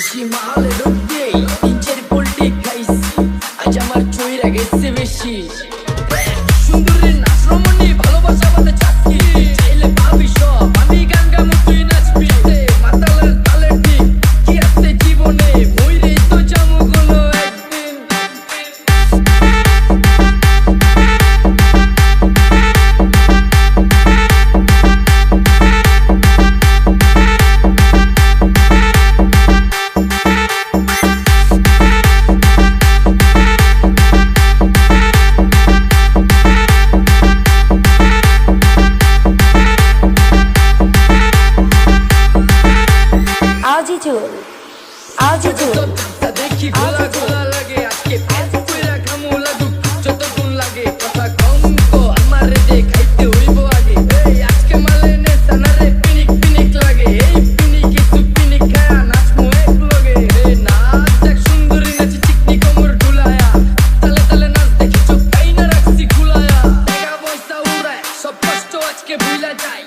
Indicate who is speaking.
Speaker 1: দেশি মাল রোদে ইঞ্চের পোল্ট্রি খাইছি আজ আমার চইরা গেছে বেশি সুন্দরের নাচ রমণী ভালোবাসা বাদে চাকরি চাইলে পাবি সব আমি গান গামো তুই নাচবি মাতালের তালে ঠিক কি আছে জীবনে মইরেই তো যাবো কোনো একদিন দেখি গোলা গোলা লাগে আজকে পেট কইরা খামু লাগু যতক্ষণ লাগে কথা কম তো আমার রে খাইতে হইব আগে এই আজকে মালে নে সানারে পিনিক পিনিক লাগে এই পিনিক কিছু পিনিক খায়া নাচমু এক লগে এই নাচ দেখ সুন্দরী নাচি চিকনি কোমর ঢুলায়া তালে তালে নাচ দেখি চোখ কাইনা রাখছি খুলায়া টাকা পয়সা উড়ায় সব কষ্ট আজকে ভুলা যায়